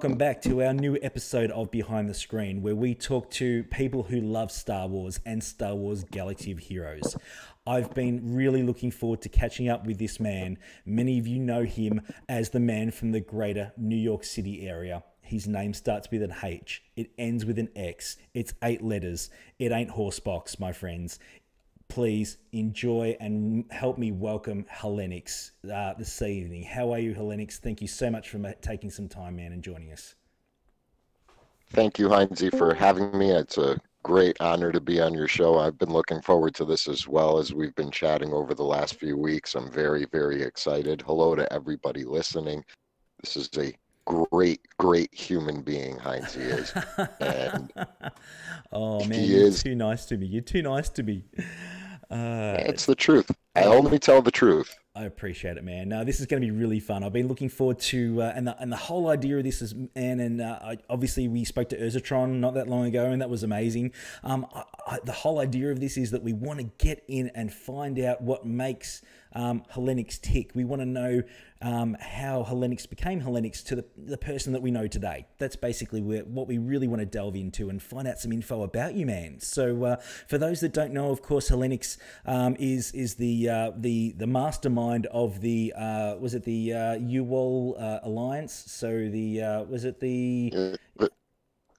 welcome back to our new episode of Behind the Screen, where we talk to people who love Star Wars and Star Wars Galaxy of Heroes. I've been really looking forward to catching up with this man. Many of you know him as the man from the greater New York City area. His name starts with an H. It ends with an X. It's 8 letters. It ain't Horsebox, my friends. Please enjoy and help me welcome Hellenix this evening. How are you, Hellenix? Thank you so much for taking some time, man, and joining us. Thank you, Heinze, for having me. It's a great honor to be on your show. I've been looking forward to this as well as we've been chatting over the last few weeks. I'm very, very excited. Hello to everybody listening. This is a great human being, Heinze is. And oh, man, he you're is, too nice to me. You're too nice to me. it's the truth. I only tell the truth. I appreciate it, man. No, this is going to be really fun. I've been looking forward to, and the whole idea of this is, man, and obviously we spoke to Urzatron not that long ago, and that was amazing. The whole idea of this is that we want to get in and find out what makes Hellenix tick. We want to know how Hellenix became Hellenix to the person that we know today. That's basically what we really want to delve into and find out some info about you, man. So for those that don't know, of course, Hellenix is the mastermind of the was it the UWOL Alliance? So the was it the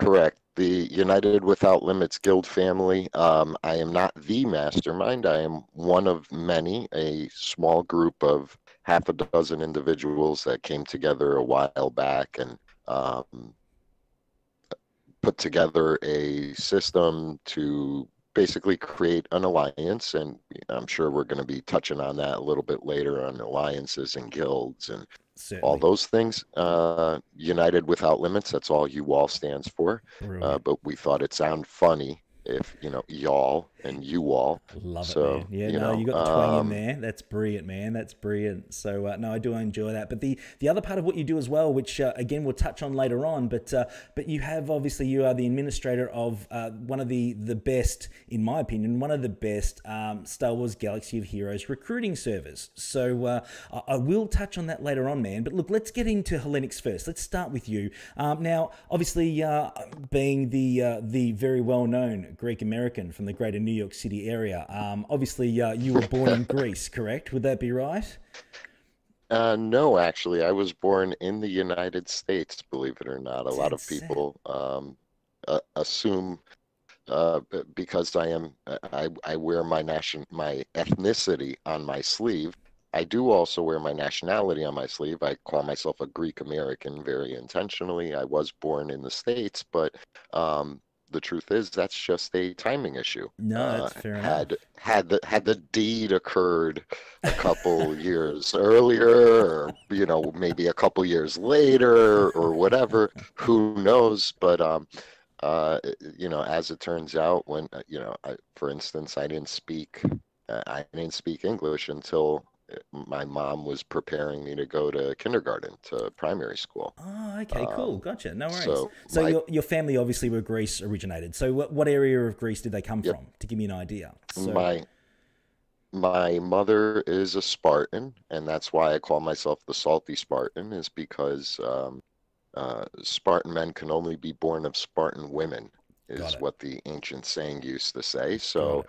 Correct. The United Without Limits Guild family. I am not the mastermind. I am one of many, a small group of half a dozen individuals that came together a while back and put together a system to basically create an alliance. And I'm sure we're going to be touching on that a little bit later on alliances and guilds and certainly all those things. United Without Limits, that's all UWOL stands for. But we thought it sounded funny if, y'all and you all. Love So, it, man. Yeah, no, you got the twang in there. That's brilliant, man. That's brilliant. So, no, I do enjoy that. But the other part of what you do as well, which again we'll touch on later on, but you have obviously you are the administrator of one of the best, in my opinion, one of the best Star Wars Galaxy of Heroes recruiting servers. So I will touch on that later on, man. But look, let's get into Hellenix first. Let's start with you. Now, obviously, being the very well known Greek American from the greater New York City area. Obviously, you were born in Greece, correct? Would that be right? No, actually, I was born in the United States, believe it or not. A lot of people assume because I wear my ethnicity on my sleeve. I do also wear my nationality on my sleeve. I call myself a Greek American very intentionally. I was born in the States, but the truth is that's just a timing issue. No, that's fair enough. Had the deed occurred a couple years earlier, or maybe a couple years later, or whatever, who knows? But as it turns out, when for instance, I didn't speak English until my mom was preparing me to go to kindergarten, to primary school. Oh, okay, cool. Gotcha. No worries. So your family obviously were Greece originated. So what area of Greece did they come from, to give me an idea? So, my mother is a Spartan, and that's why I call myself the Salty Spartan, is because Spartan men can only be born of Spartan women, is what the ancient saying used to say. So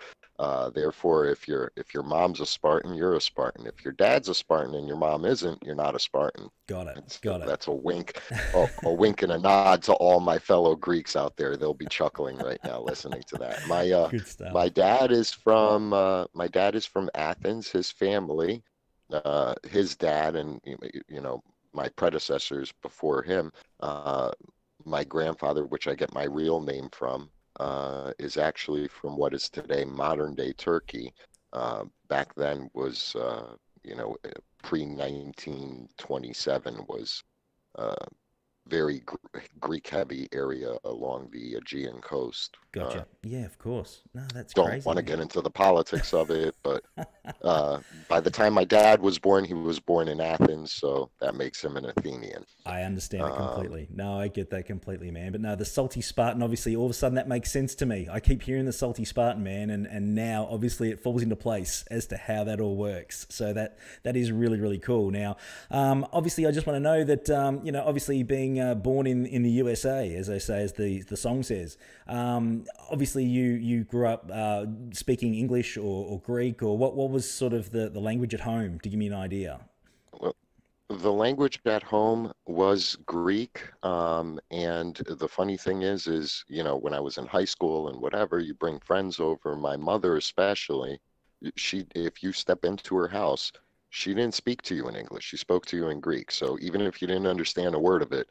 therefore, if your mom's a Spartan, you're a Spartan. If your dad's a Spartan and your mom isn't, you're not a Spartan. Got it. That's a wink, a wink and a nod to all my fellow Greeks out there. They'll be chuckling right now listening to that. Good stuff. My dad is from Athens. His family, his dad, and my predecessors before him, my grandfather, which I get my real name from, is actually from what is today modern-day Turkey. Back then was, pre-1927 was very Greek-heavy area along the Aegean coast. Gotcha. Yeah, of course. No, that's don't crazy. want to get into the politics of it, but By the time my dad was born, he was born in Athens, so that makes him an Athenian. I understand it Um, completely. No, I get that completely, man. But no, the salty Spartan, obviously, all of a sudden that makes sense to me. I keep hearing the salty Spartan, man, and now obviously it falls into place as to how that all works. So that is really, really cool. Now, obviously, I just want to know that, obviously being born in the USA, as they say, as the song says, obviously you grew up speaking English or Greek, or what was sort of the language at home, to give me an idea. well, the language at home was Greek, and the funny thing is, when I was in high school and whatever, you bring friends over. My mother especially, if you step into her house, she didn't speak to you in English. She spoke to you in Greek. So even if you didn't understand a word of it,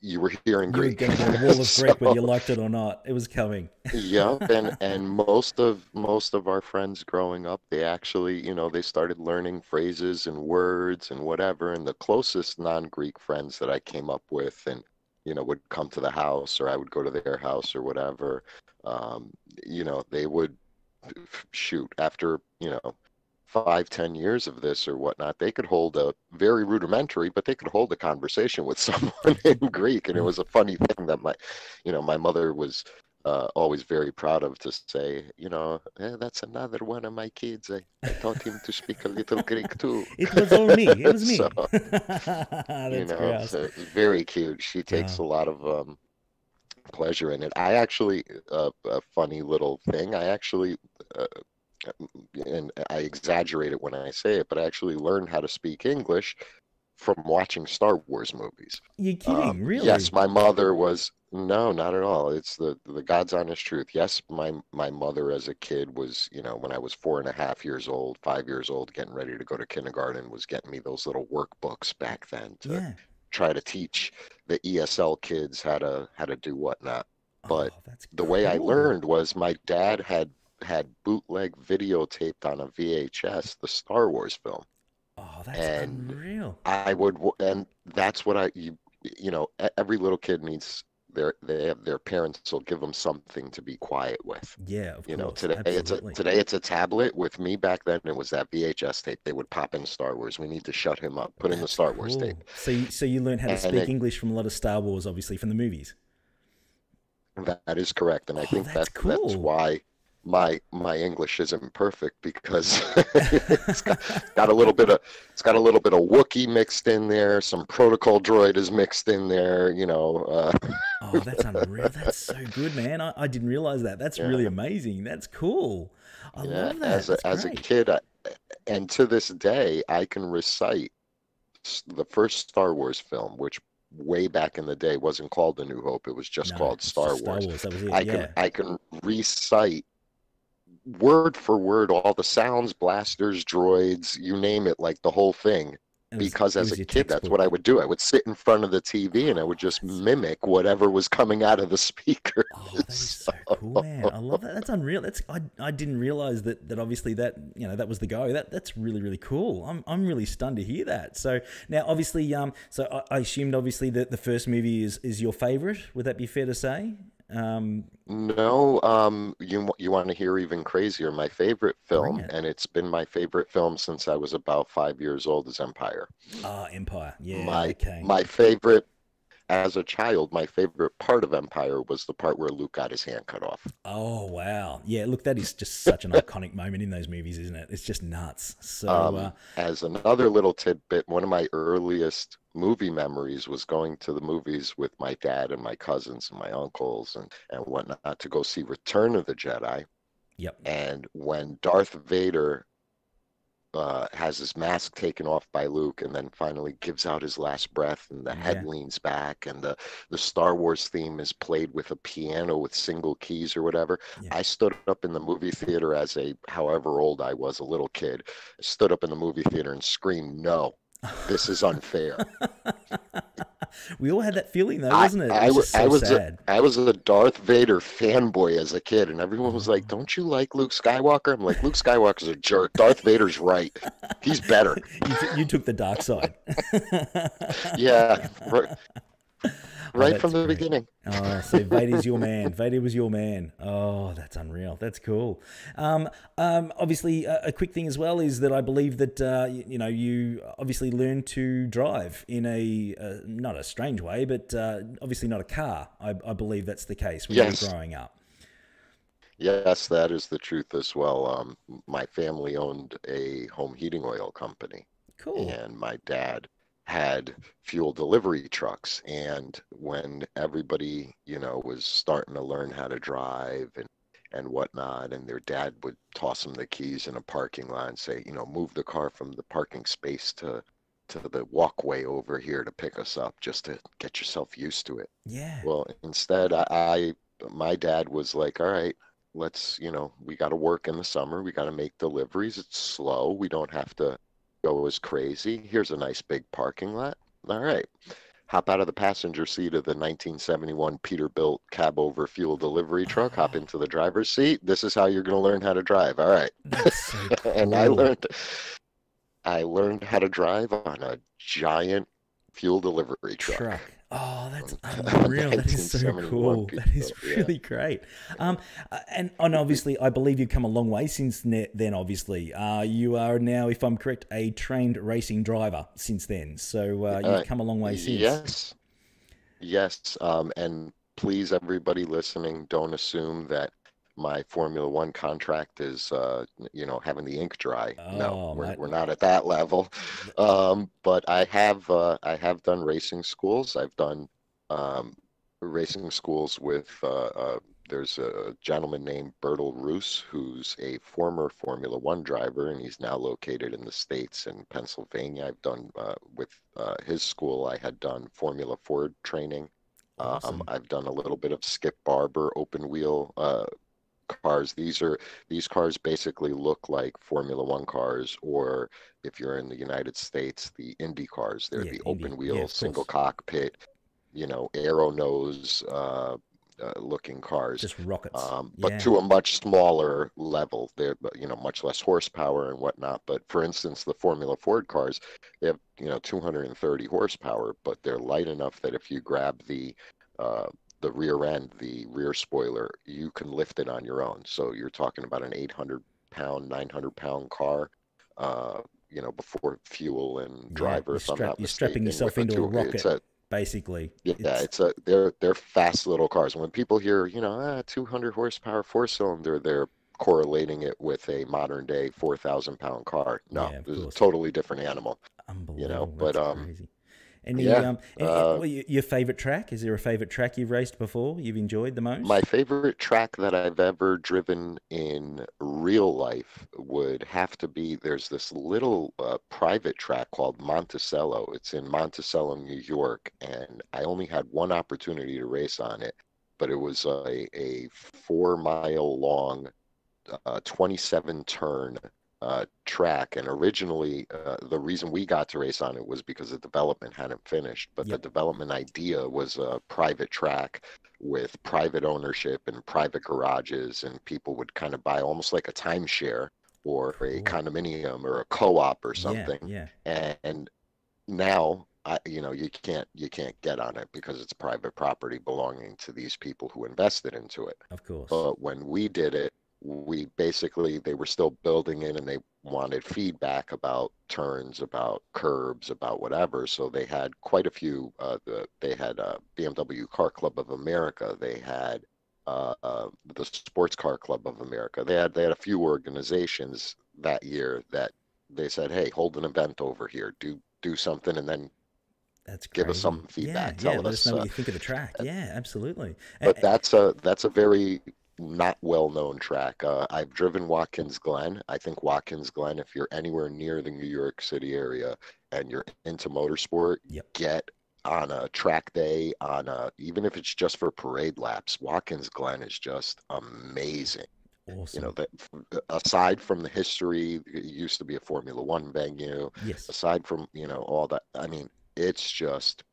you were hearing You were Greek. getting a wall of So Greek whether you liked it or not. It was coming. yeah, and most of our friends growing up, they actually, they started learning phrases and words and whatever. And the closest non-Greek friends that I came up with, and would come to the house, or I would go to their house or whatever. Um, they would shoot after 5, 10 years of this or whatnot. They could hold a very rudimentary, but they could hold a conversation with someone in Greek, and it was a funny thing that my mother was always very proud of, to say, that's another one of my kids. I taught him to speak a little Greek too. It was all me. It was So, me. That's gross. so it's very cute. She takes Oh, a lot of pleasure in it. I actually, a funny little thing, I actually, and I exaggerate it when I say it, but I actually learned how to speak English from watching Star Wars movies. you kidding? Yes, Really? my mother was, no, not at all. It's the God's honest truth. Yes, my mother as a kid was, when I was 4.5 years old, 5 years old, getting ready to go to kindergarten, was getting me those little workbooks back then to Yeah. try to teach the ESL kids how to do whatnot. But Oh, that's the way I cool. learned was my dad had bootleg videotaped on a VHS the Star Wars film, Oh, that's and unreal. and that's what every little kid needs. They have their parents will give them something to be quiet with. Yeah, of course. Absolutely. Today it's a tablet. With me back then, it was that VHS tape. They would pop in Star Wars. We need to shut him up. Put in the That's Star Wars cool. tape. So you learned how to And speak English from a lot of Star Wars, obviously from the movies. that is correct. And I Oh, think that's that's cool. why my English isn't perfect, because got a little bit of it's got a little bit of Wookiee mixed in there. Some protocol droid is mixed in there. Oh, that's unreal. That's so good, man. I didn't realize that. That's really Yeah, amazing. That's cool. I yeah. love that. That's As a great. kid, and to this day, I can recite the first Star Wars film, which way back in the day wasn't called The New Hope. It was just No, called it's just Star Star Wars. Wars. That was it. I can Yeah. I can recite word for word all the sounds, blasters, droids, you name it, like the whole thing. It was Because it as a was your kid, that's what textbook. I would do. I would sit in front of the TV and I would Oh, just mimic whatever was coming out of the speakers. oh, that is so cool, man. I love that. That's unreal. I didn't realize that obviously that was the go. That's really, really cool. I'm really stunned to hear that. So now obviously so I assumed obviously that the first movie is your favorite. Would that be fair to say? Um No, you want to hear even crazier? My favorite Bring film, it. and it's been my favorite film since I was about 5 years old, is Empire. Ah, Empire. Yeah, My okay. my favorite as a child, my favorite part of Empire was the part where Luke got his hand cut off. Oh wow. Yeah, look, that is just such an iconic moment in those movies, isn't it? It's just nuts. So As another little tidbit, one of my earliest movie memories was going to the movies with my dad and my cousins and my uncles and whatnot to go see Return of the Jedi. yep. And when Darth Vader has his mask taken off by Luke and then finally gives out his last breath and the head Yeah. leans back and the Star Wars theme is played with a piano with single keys or whatever. Yeah. I stood up in the movie theater as a, however old I was, a little kid. I stood up in the movie theater and screamed, "No, this is unfair." We all had that feeling though, wasn't it? It I, was w- just so sad. I was a Darth Vader fanboy as a kid, and everyone was like, Oh. "Don't you like Luke Skywalker?" I'm like, "Luke Skywalker's a jerk. Darth Vader's right. He's better." You took the dark side. Yeah, right. Oh, right from that's the great. beginning. Oh, so Vader's your man. Vader was your man. Oh, that's unreal. That's cool. Obviously, a quick thing as well is that I believe that you obviously learned to drive in a not a strange way, but obviously not a car. I believe that's the case when you were Yes, growing up. yes, that is the truth as well. My family owned a home heating oil company, Cool. and my dad had fuel delivery trucks. And when everybody, was starting to learn how to drive and whatnot, and their dad would toss them the keys in a parking lot and say, move the car from the parking space to the walkway over here to pick us up, just to get yourself used to it. Yeah. Well, instead, my dad was like, all right, let's, we got to work in the summer. We got to make deliveries. It's slow. We don't have to go as crazy. Here's a nice big parking lot. All right. Hop out of the passenger seat of the 1971 Peterbilt cab over fuel delivery truck. Hop Oh, into the driver's seat. This is how you're going to learn how to drive. All right. that's so And cool. I learned how to drive on a giant fuel delivery truck Truck. Oh, that's a unreal. That is so 1971 cool. That is Peterbilt. Yeah. really great. And obviously, I believe you've come a long way since then. Obviously, you are now, if I'm correct, a trained racing driver since then. So you've Uh, come a long way since. yes, yes. And please, everybody listening, don't assume that my Formula One contract is, having the ink dry. No, Oh, we're mate. not at that level. But I have done racing schools. I've done um, racing schools with. There's a gentleman named Bertel Roos, who's a former Formula One driver, and he's now located in the States in Pennsylvania. I've done with his school. I had done Formula Ford training. Awesome. I've done a little bit of Skip Barber open wheel cars. These cars basically look like Formula One cars, or if you're in the United States, the Indy cars. They're Yeah, the Indy. open Yeah, wheel, of single course. cockpit, arrow nose looking cars. Just rockets. But Yeah. to a much smaller level. They're, much less horsepower and whatnot. But for instance, the Formula Ford cars, they have, 230 horsepower, but they're light enough that if you grab uh, the rear end, the rear spoiler, you can lift it on your own. So you're talking about an 800-pound, 900-pound car, before fuel and Yeah. driver, if I'm not You're strapping mistaken, yourself with a into a two. It's rocket, a basically. Yeah, It's they're fast little cars. When people hear, 200 horsepower four cylinder, they're correlating it with a modern day 4,000-pound car. No, yeah, of this is a course. totally different animal, Unbelievable. But That's crazy. Any yeah, well, your favorite track? Is there a favorite track you've raced before you've enjoyed the my most? favorite track that I've ever driven in real life would have to be, there's this little private track called Monticello. It's in Monticello, New York, and I only had one opportunity to race on it, but it was a 4 mile long 27 turn track. And originally, the reason we got to race on it was because the development hadn't finished. But the Yep. development idea was a private track with private ownership and private garages, and people would kind of buy almost like a timeshare or a Cool. condominium or a co-op or Yeah, something. yeah, And now you can't get on it because it's private property belonging to these people who invested into it. of course. But when we did it, we basically, they were still building it, and they wanted feedback about turns, about curbs, about whatever. So they had quite a few. They had BMW Car Club of America. They had the Sports Car Club of America. They had a few organizations that year that they said, "Hey, hold an event over here. Do something, and then That's give us crazy. some Yeah, feedback. yeah. Tell Let us us." know what you think of the track. Yeah, absolutely. But that's a very not well-known track. I've driven Watkins Glen. I think Watkins Glen, if you're anywhere near the New York City area and you're into motorsport, Yep. get on a track day, even if it's just for parade laps. Watkins Glen is just amazing. Awesome. That aside from the history, it used to be a Formula One venue. Yes, Aside from, all that, I mean, it's just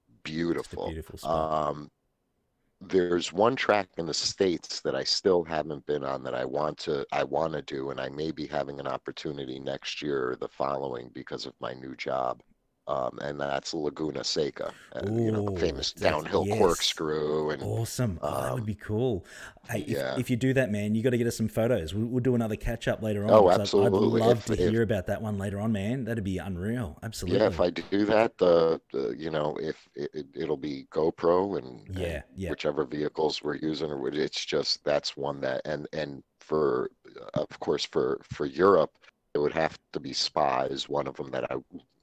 just a beautiful. beautiful spot. There's one track in the States that I still haven't been on that I want to do, and I may be having an opportunity next year or the following because of my new job. and that's Laguna Seca, the Oh, famous that's downhill yes. corkscrew, and Awesome. Oh, that would um, be cool. Hey, yeah. if you do that, man, you got to get us some photos. We'll do another catch up later on Oh, because I'd absolutely. love to If hear about that one later on, man. That'd be unreal. Yeah, if Absolutely. I do that, if it'll be GoPro and Yeah. Yeah. whichever vehicles we're using, or it's just that's one that, and for of course for Europe, it would have to be Spa is one of them that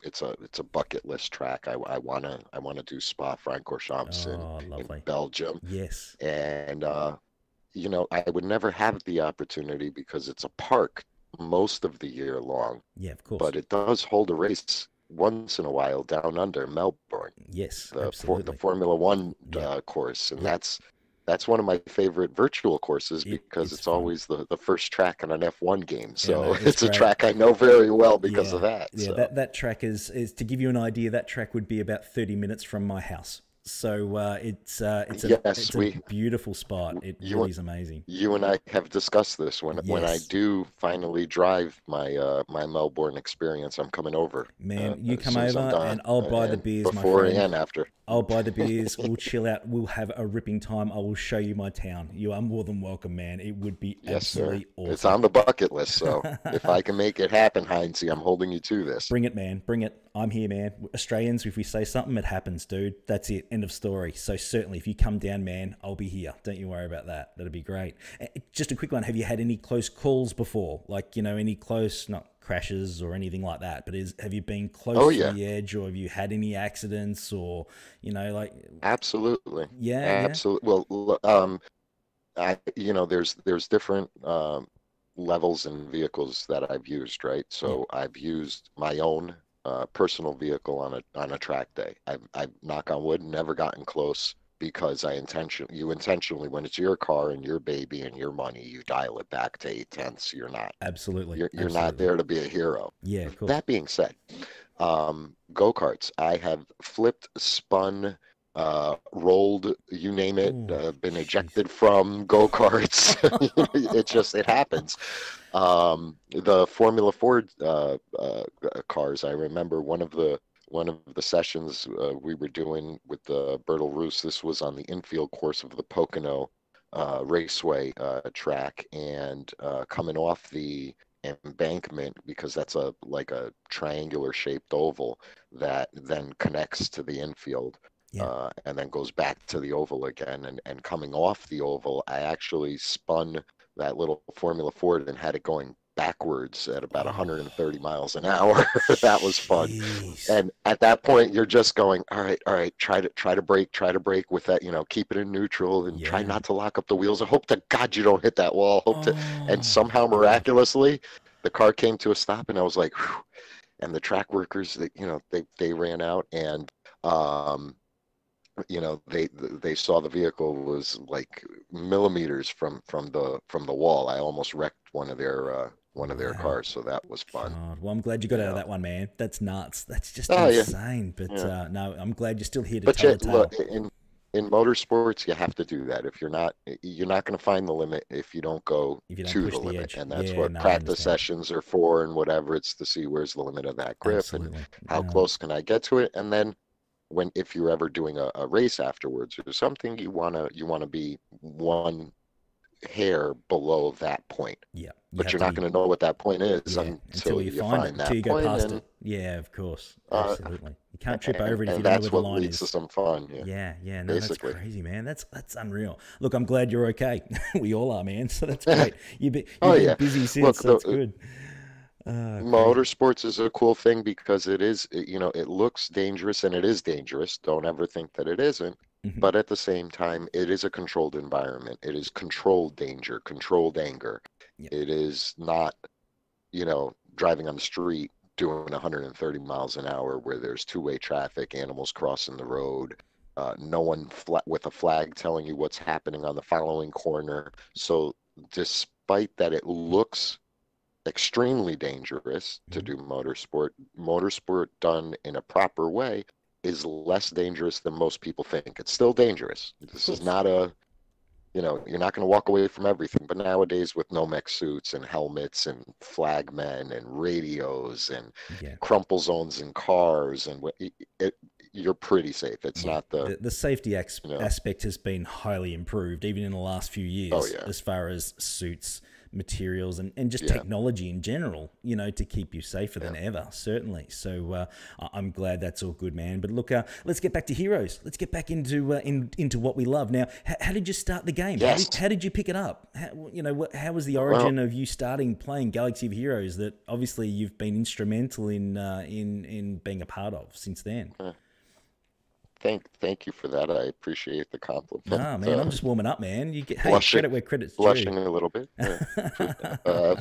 it's a bucket list track. I wanna do Spa-Francorchamps Oh, in lovely. Belgium, Yes. and I would never have the opportunity because it's a park most of the year long, Yeah, of course. but it does hold a race once in a while down under Melbourne, Yes, the absolutely. Formula One Yep. course, and Yep. that's one of my favorite virtual courses because It's it's fun. always the first track on an F1 game. Yeah, no, So it's it's a great. track I know very well because of Yeah, that. yeah. So That track is to give you an idea. That track would be about 30 minutes from my house. So it's yes, a beautiful spot. It you really is amazing. you and I have discussed this. When I Yes, do finally drive my Melbourne experience, I'm coming over man. You as come soon as I'm over done, and I'll buy the and beers, my before friend. and after. I'll buy the beers. We'll chill out. We'll have a ripping time. I will show you my town. You are more than welcome, man. It would be Yes, sir. absolutely It's awesome. on the bucket list, so if I can make it happen, Heinze, I'm holding you to this. Bring it, man. Bring it. I'm here, man. Australians, if we say something, it happens, dude. That's it. End of story. So certainly, if you come down, man, I'll be here. Don't you worry about that. That'd be great. Just a quick one. Have you had any close calls before? Like, any close, not crashes or anything like that, but have you been Oh close to yeah, the edge, or have you had any accidents, or, like, absolutely, yeah, yeah, absolutely. Well, there's different levels and vehicles that I've used, right? yeah, So I've used my own personal vehicle on a track day. I've knock on wood never gotten close because you intentionally, when it's your car and your baby and your money, you dial it back to 8/10. absolutely, You're not absolutely. there to be a hero. Yeah, of course. That being said, go-karts, I have flipped, spun, rolled, you name it, Oh, been jeez. ejected from go-karts. It happens. The Formula Ford cars, I remember one of the sessions we were doing with Bertil Roos. This was on the infield course of the Pocono Raceway track, and coming off the embankment, because that's like a triangular shaped oval that then connects to the infield, Yeah. and then goes back to the oval again, and coming off the oval, I actually spun that little Formula Ford and had it going backwards at about Oh, 130 miles an hour. That was fun. jeez. And at that point, you're just going, all right, try to brake with that, keep it in neutral and try Yeah. not to lock up the wheels. I hope to God you don't hit that wall. And Oh somehow my God. miraculously, the car came to a stop, and I was like, whew. And the track workers, they ran out, and um, they saw the vehicle was like millimeters from the wall. I almost wrecked one of their Wow. cars, so that was fun. God. Well, I'm glad you got out of Yeah. that one, man. That's nuts. That's just Oh yeah, insane. But yeah. no, I'm glad you're still here to But tell yeah, the look, tale. in motorsports, you have to do that. If you're not going to find the limit if you don't go If you don't to push the the limit, edge. and that's Yeah, what no, I practice understand. sessions are for, and whatever. It's to see where's the limit of that grip and Absolutely. how No. close can I get to it, and then if you're ever doing a race afterwards or something, you wanna be one hair below that point. Yeah. You But have you're to not be, going to know what that point is yeah, until until you you find it, find until that you go point, past and it. Yeah, of course. uh, Absolutely. You can't trip and over it if you and don't know where that's the what line leads to is. some fun. Yeah, Yeah, yeah, no, that's basically. crazy, man. That's unreal. Look, I'm glad you're okay. We all are, man. So that's great. Oh You've been yeah. busy since. Look, So that's good. Crazy. motorsports is a cool thing because it looks dangerous, and it is dangerous. Don't ever think that it isn't. Hmm. But at the same time, it is a controlled environment. It is controlled danger, controlled anger. Yeah. It is not, driving on the street doing 130 miles an hour where there's two-way traffic, animals crossing the road, no one with a flag telling you what's happening on the following corner. So despite that it looks extremely dangerous to Mhm. do motorsport done in a proper way is less dangerous than most people think. It's still dangerous. Of This is course. not a you're not going to walk away from everything. But nowadays, with no mech suits and helmets and flagmen and radios and Yeah. crumple zones in cars, and you're pretty safe. It's Yeah, not the, the safety you know, aspect has been highly improved, even in the last few oh years, yeah, as far as suits, materials, and just yeah, technology in general, to keep you safer yeah. than ever, certainly. So I'm glad that's all good, man. But look, let's get back to Heroes. Let's get back into what we love. Now, how did you start the game? Yes. How did you pick it up? How was the Well, origin of you starting playing Galaxy of Heroes that obviously you've been instrumental in being a part of since then? uh, thank you for that. I appreciate the compliment. Nah, man, I'm just warming up, man. You get hey, Blushing, credit where credit's due. blushing a little bit. Uh,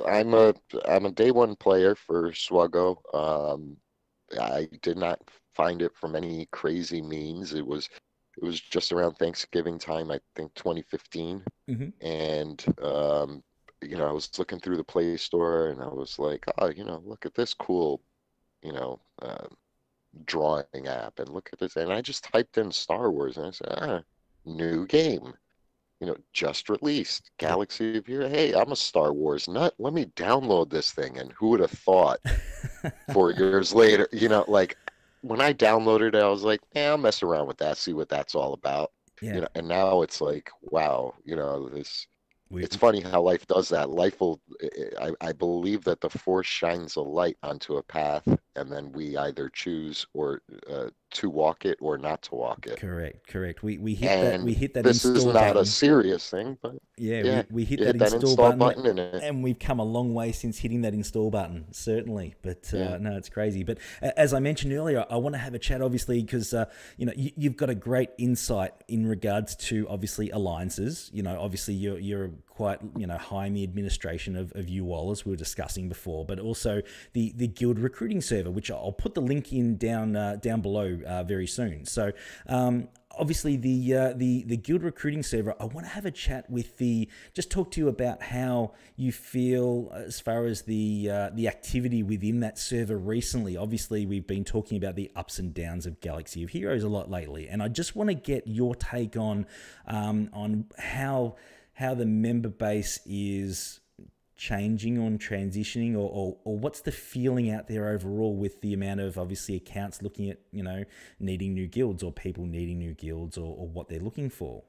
I'm a day one player for SWGoH. I did not find it from any crazy means. It was just around Thanksgiving time, I think 2015, Hmm. and I was looking through the Play Store and I was like, oh, look at this cool, you know, drawing app, and look at this, and I just typed in Star Wars and I said, new game. Just released Yep. Galaxy of Heroes. Hey, I'm a Star Wars nut. Let me download this thing. And who would have thought 4 years later, like when I downloaded it, I was like, yeah, I'll mess around with that, see what that's all about. Yeah. And now it's like, wow, We it's funny how life does that. Life will, I believe that the force shines a light onto a path, and then we either choose or to walk it or not to walk it. correct. We hit that And we hit that this is install not a button. serious thing, but Yeah, yeah, we hit you that hit that install install button, button and it, and we've come a long way since hitting that install button, certainly. But yeah, no, it's crazy. But as I mentioned earlier, I want to have a chat, obviously, because you've got a great insight in regards to obviously alliances. Obviously you're quite high in the administration of UWOL, as we were discussing before, but also the guild recruiting server, which I'll put the link in down below very soon. So. Obviously, the guild recruiting server. I want to have a chat with just talk to you about how you feel as far as the activity within that server recently. Obviously, we've been talking about the ups and downs of Galaxy of Heroes a lot lately, and I just want to get your take on how the member base is changing, on transitioning, or what's the feeling out there overall with the amount of obviously accounts looking at needing new guilds, or people needing new guilds, or what they're looking for.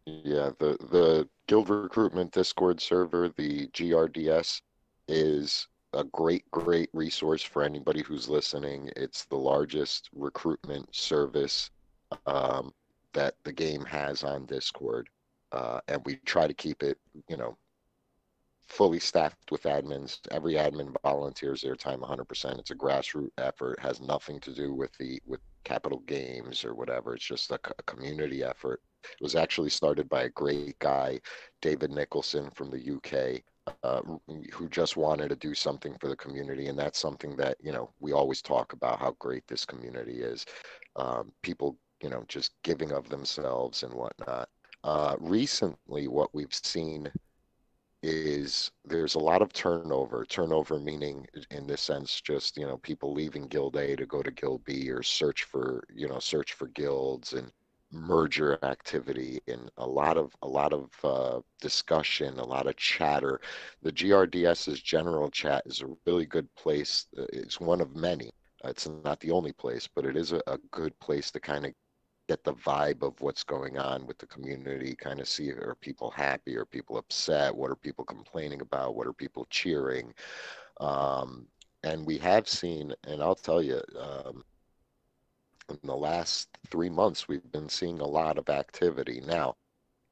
yeah. The guild recruitment Discord server, the GRDS, is a great resource for anybody who's listening. It's the largest recruitment service um, that the game has on Discord, and we try to keep it, you know, fully staffed with admins. Every admin volunteers their time 100%. It's a grassroots effort. It has nothing to do with Capital Games or whatever. It's just a community effort. It was actually started by a great guy, David Nicholson from the UK, uh, who just wanted to do something for the community, and that's something that we always talk about how great this community is. People, just giving of themselves and whatnot. Recently, what we've seen is there's a lot of turnover. Turnover meaning, in this sense, just people leaving Guild A to go to Guild B, or search for guilds, and merger activity, and a lot of discussion, a lot of chatter. The GRDS's general chat is a really good place. It's one of many. It's not the only place, but it is a good place to kind of get the vibe of what's going on with the community, kind of see, are people happy, are people upset, what are people complaining about, what are people cheering. um, and we have seen, and I'll tell you, in the last 3 months we've been seeing a lot of activity. Now,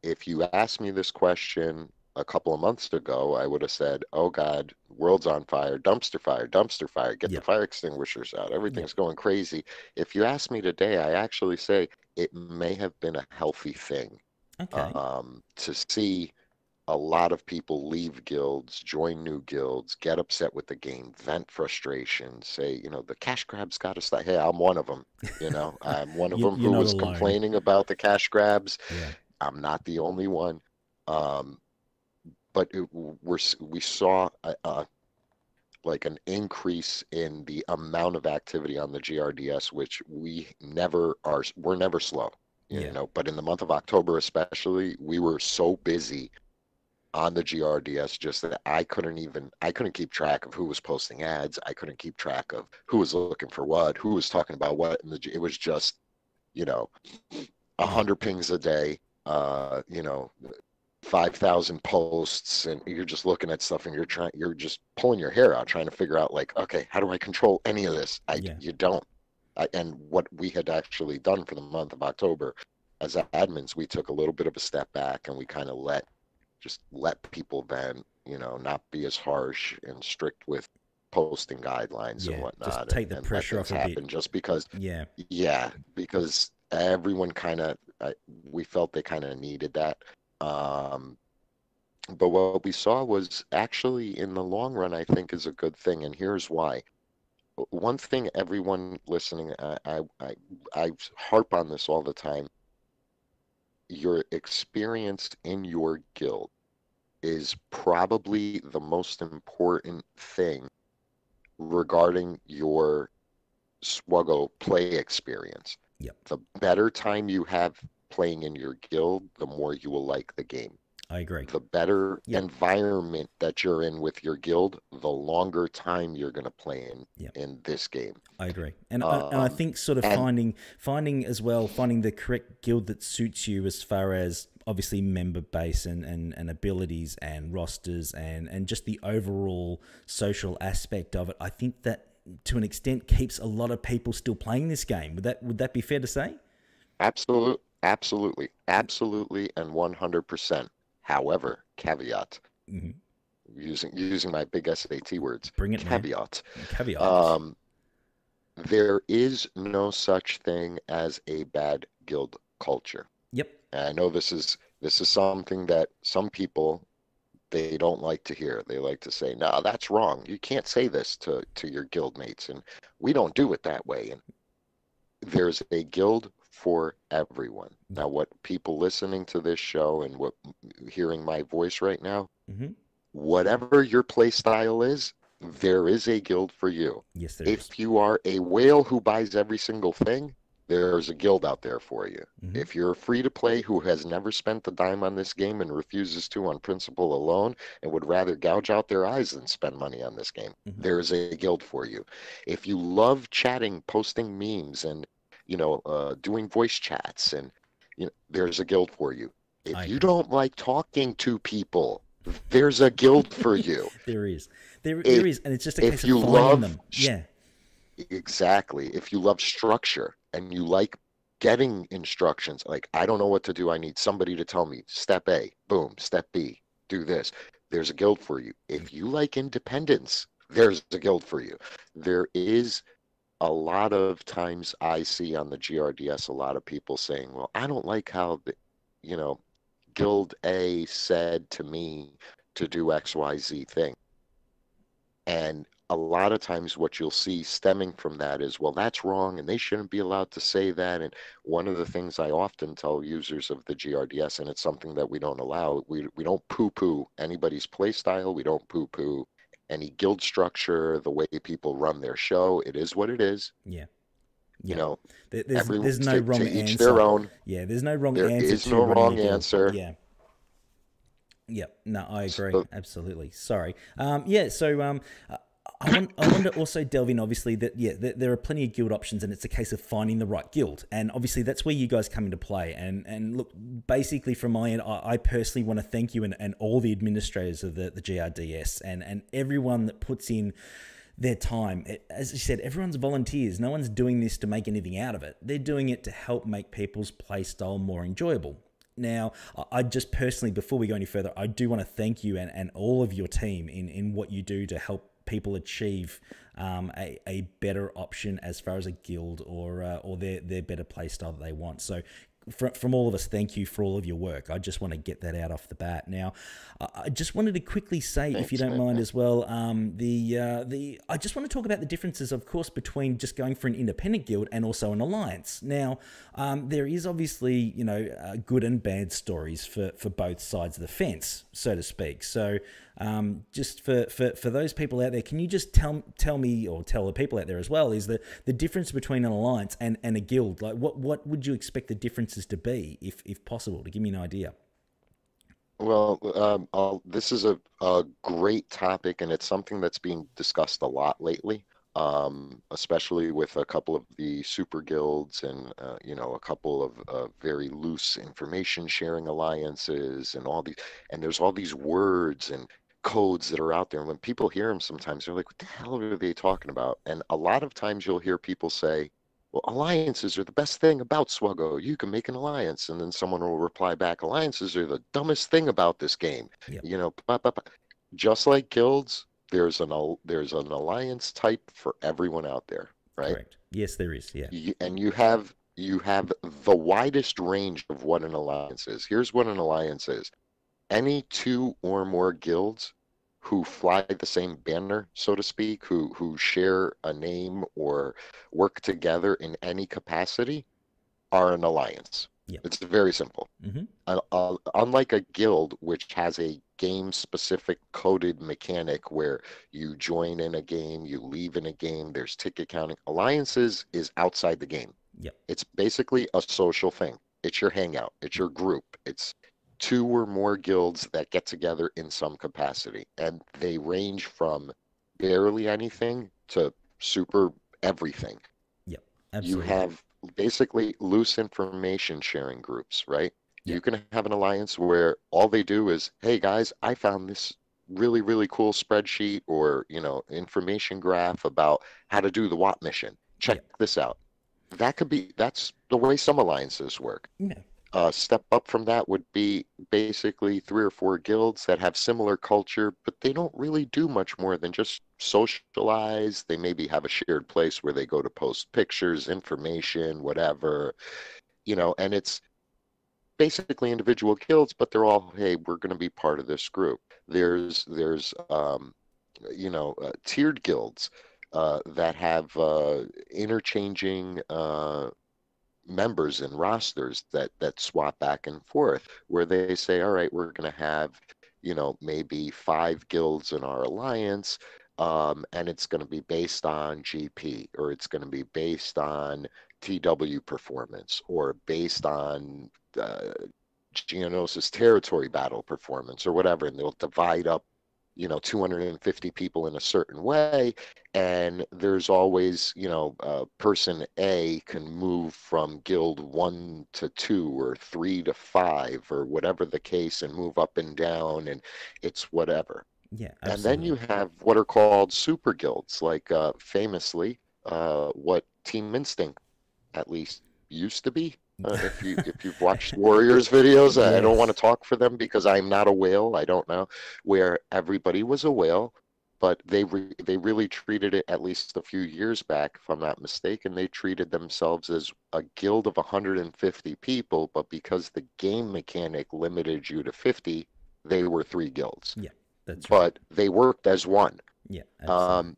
if you asked me this question a couple of months ago, I would have said, oh God, world's on fire, dumpster fire, get the Yep. fire extinguishers out, Yep. everything's going crazy. If you ask me today, I actually say it may have been a healthy thing, Okay. to see a lot of people leave guilds, join new guilds, get upset with the game, vent frustration, say, the cash grabs got to stop. Hey, I'm one of them. I'm one of them You're who not was alone. complaining about the cash grabs. Yeah. I'm not the only one. Um, but we saw like an increase in the amount of activity on the GRDS, which we're never slow. you Yeah. know, but in the month of October especially, we were so busy on the GRDS just that I couldn't keep track of who was posting ads. I couldn't keep track of who was looking for what, who was talking about what. It was just, you know, Yeah. 100 pings a day, you know, 5,000 posts, and you're just looking at stuff and you're just pulling your hair out trying to figure out like, okay, how do I control any of this? Yeah. You don't. And what we had actually done for the month of October as admins, we took a little bit of a step back and we kind of let people then, you know, not be as harsh and strict with posting guidelines and Yeah. Just whatnot, take the and let pressure things off a bit. happen just because, Yeah. yeah, because everyone kind of, we felt they kind of needed that. Um, but what we saw was actually in the long run, I think is a good thing. And here's why. One thing everyone listening, I harp on this all the time. Your experience in your guild is probably the most important thing regarding your SWGoH play experience. Yep. The better time you have playing in your guild, the more you will like the game. I agree. The better Yep. environment that you're in with your guild, the longer time you're going to play Yep. in this game. I agree, and I think sort of And finding as well, finding the correct guild that suits you as far as obviously member base and abilities and rosters and just the overall social aspect of it. I think that to an extent keeps a lot of people still playing this game. Would that be fair to say? absolutely, and 100%. However, caveat, Mm-hmm. using my big SAT words, Bring it, man. caveat. Caveat. Um, there is no such thing as a bad guild culture. Yep. And I know this is something that some people they don't like to hear. They like to say, "No, that's wrong. You can't say this to your guild mates, and we don't do it that way." And there's a guild for everyone. Now, what people listening to this show and what hearing my voice right now, Mm-hmm. whatever your play style is, there is a guild for you. Yes, there is. If you are a whale who buys every single thing, there's a guild out there for you. Mm-hmm. If you're free to play who has never spent a dime on this game and refuses to on principle alone and would rather gouge out their eyes than spend money on this game, Mm-hmm. there's a guild for you. If you love chatting, posting memes, and doing voice chats, and there's a guild for you. I If you agree. don't like talking to people, there's a guild for you. There is. There If is, and it's just a if case you of finding love them. Yeah. exactly, if you love structure and you like getting instructions, like I don't know what to do, I need somebody to tell me step A, boom, step B, do this. There's a guild for you. If you like independence, there's a guild for you. There is a lot of times I see on the GRDS a lot of people saying, well, I don't like how you know, Guild A said to me to do XYZ thing. And a lot of times what you'll see stemming from that is, well, that's wrong and they shouldn't be allowed to say that. And one of the things I often tell users of the GRDS, and it's something that we don't allow, we don't poo-poo anybody's play style. We don't poo-poo any guild structure, the way people run their show. It is what it is. Yeah. You Yeah. know, There's no wrong to each answer. their own. Yeah, there's no wrong There answer is to no running a wrong guild. answer. Yeah. Yep. No, I agree. So, Absolutely. Sorry. Yeah. So I want to also delve in, obviously, that there are plenty of guild options, and it's a case of finding the right guild. And obviously, that's where you guys come into play. And look, basically, from my end, I personally want to thank you and all the administrators of the GRDS and everyone that puts in their time. As you said, everyone's volunteers. No one's doing this to make anything out of it. They're doing it to help make people's play style more enjoyable. Now, I just personally, before we go any further, I do want to thank you and all of your team in what you do to help people achieve a better option as far as a guild or their better play style that they want. So from all of us, thank you for all of your work. I just want to get that out off the bat. Now, I just wanted to quickly say, if you don't mind as well, I just want to talk about the differences, of course, between just going for an independent guild and also an alliance. Now, there is obviously, good and bad stories for both sides of the fence, so to speak. So just for those people out there, can you just tell me, or tell the people out there as well, is the difference between an alliance and a guild? Like what would you expect the differences alliances to be, if possible, to give me an idea? Well, this is a great topic, and it's something that's being discussed a lot lately, especially with a couple of the super guilds and a couple of very loose information sharing alliances and all these. And there's all these words and codes that are out there. And when people hear them, sometimes they're like, "What the hell are they talking about?" And a lot of times you'll hear people say, well, alliances are the best thing about SWGoH. You can make an alliance. And then someone will reply back, alliances are the dumbest thing about this game. Yep. Blah, blah, blah. Just like guilds, there's an alliance type for everyone out there, right? Correct. Yes, there is. Yeah. And you have the widest range of what an alliance is. Here's what an alliance is. Any two or more guilds who fly the same banner, so to speak, who share a name or work together in any capacity are an alliance. Yep. It's very simple. Mm-hmm. Unlike a guild, which has a game-specific coded mechanic where you join in a game, you leave in a game, there's ticket counting. Alliances is outside the game. Yep. It's basically a social thing. It's your hangout. It's your group. It's two or more guilds that get together in some capacity, and they range from barely anything to super everything. Yep. You Absolutely. have basically loose information sharing groups, right? You Yep. can have an alliance where all they do is, hey guys, I found this really, really cool spreadsheet or, information graph about how to do the WAP mission. Check Yep. this out. That's the way some alliances work. Yeah. Step up from that would be basically three or four guilds that have similar culture, but they don't really do much more than just socialize. They maybe have a shared place where they go to post pictures, information, whatever, and it's basically individual guilds, but they're all, hey, we're going to be part of this group. There's tiered guilds that have interchanging members and rosters that swap back and forth, where they say, all right, we're going to have maybe 5 guilds in our alliance, and it's going to be based on GP, or it's going to be based on TW performance, or based on Geonosis territory battle performance, or whatever, and they'll divide up 250 people in a certain way, and there's always, person A can move from guild 1 to 2 or 3 to 5 or whatever the case, and move up and down, and it's whatever. Yeah. And then you Absolutely. have what are called super guilds, like famously what Team Instinct at least used to be. If you've watched Warriors videos, I don't want to Yes. talk for them because I'm not a whale. I don't know, where everybody was a whale, but they really treated it, at least a few years back, if I'm not mistaken, they treated themselves as a guild of 150 people, but because the game mechanic limited you to 50, they were 3 guilds, Yeah. That's right. but they worked as one. Yeah. Absolutely. Um,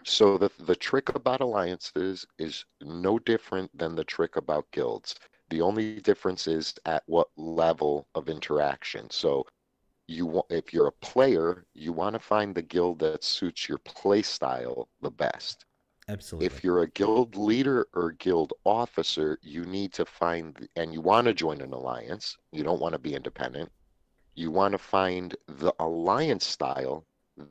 so the trick about alliances is no different than the trick about guilds. The only difference is at what level of interaction. So if you're a player, you want to find the guild that suits your play style the best. Absolutely. If you're a guild leader or guild officer, you need to find, and you want to join an alliance, you don't want to be independent. You want to find the alliance style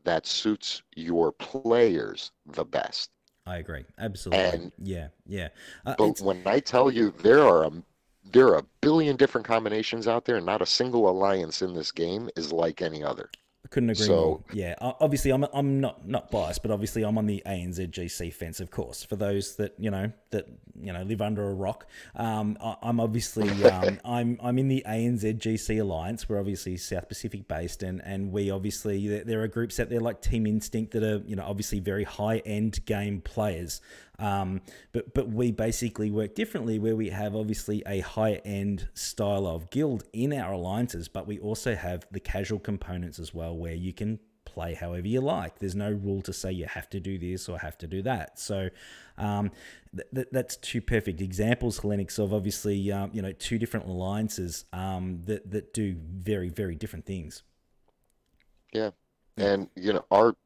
that suits your players the best. I agree. Absolutely. And Yeah. Yeah. but It's when I tell you there are a billion different combinations out there, and not a single alliance in this game is like any other. I couldn't agree more. So Yeah, obviously I'm not biased, but obviously I'm on the ANZGC fence, of course. For those that live under a rock, I'm obviously I'm in the ANZGC alliance. We're obviously South Pacific based, and we obviously there are groups out there like Team Instinct that are obviously very high end game players. But we basically work differently, where we have obviously a high end style of guild in our alliances, but we also have the casual components as well, where you can play however you like. There's no rule to say you have to do this or have to do that. So that's two perfect examples, Hellenix, of obviously two different alliances that do very, very different things. yeah, Yeah. and our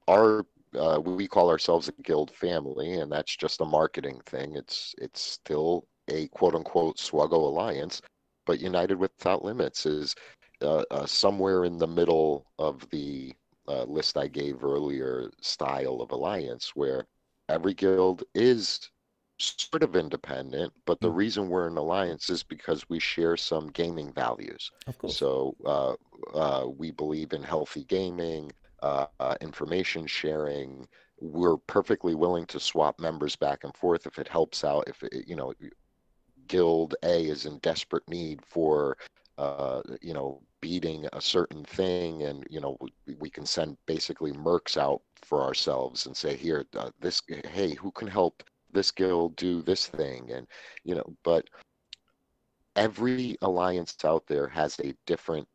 we call ourselves a guild family, and that's just a marketing thing. It's still a quote unquote SWGoH alliance, but United Without Limits is somewhere in the middle of the list I gave earlier style of alliance, where every guild is sort of independent, but the Mm, reason we're an alliance is because we share some gaming values. of course. So we believe in healthy gaming, information sharing. We're perfectly willing to swap members back and forth if it helps out. If it, Guild A is in desperate need for, beating a certain thing, and we can send basically mercs out for ourselves and say, here, hey, who can help this guild do this thing? And but every alliance out there has a different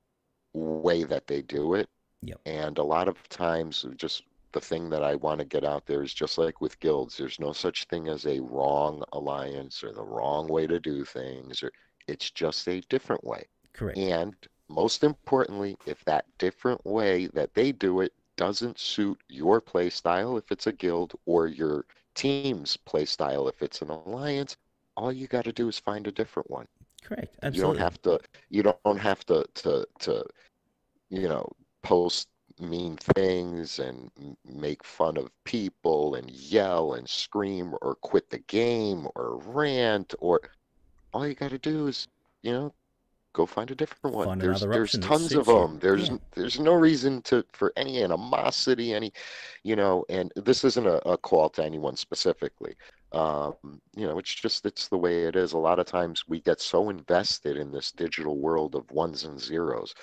way that they do it. Yep. And a lot of times, just the thing that I want to get out there is just like with guilds, there's no such thing as a wrong alliance or the wrong way to do things, or it's just a different way. Correct. And most importantly, if that different way that they do it doesn't suit your play style, if it's a guild, or your team's play style, if it's an alliance, all you got to do is find a different one. Correct. You don't Absolutely. have to, you don't have to post mean things and make fun of people and yell and scream or quit the game or rant, or all you got to do is, you know, go find a different one. Find There's another there's option that tons of suits you. them. Yeah. There's no reason for any animosity, and this isn't a call to anyone specifically. It's the way it is. A lot of times we get so invested in this digital world of ones and zeros,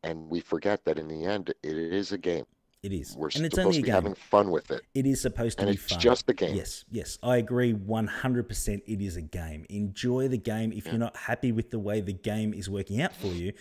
and we forget that in the end, it is a game. It is. We're And it's only supposed a to be game. having fun with it, It is supposed to and be it's fun. just a game. Yes, yes, I agree 100%. It is a game. Enjoy the game. If Yeah, you're not happy with the way the game is working out for you,